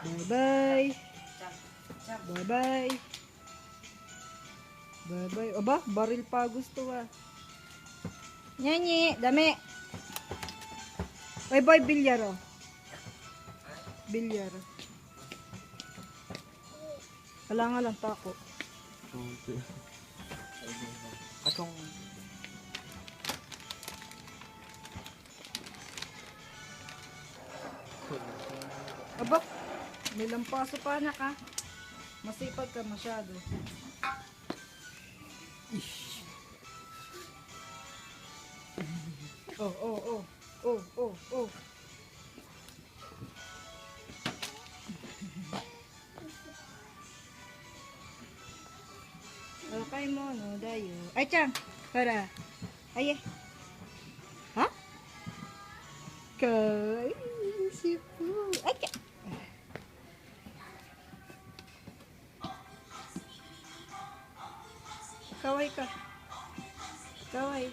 Bye-bye. Bye-bye. Bye-bye. Aba, baril pa gusto ah. Nyanyi, dami. Bye-bye, bilyar oh. Bilyar. Wala nga lang tako. Katong Aba, may lampaso pa anak ha. Masipag ka masyado. Oh, oh, oh. Oh, oh, oh. Lakay mo, no, dayo. Ay, Chang, para. Ay, ha? Kay, si Po. Ay, Chang. Kaway ka. Kaway.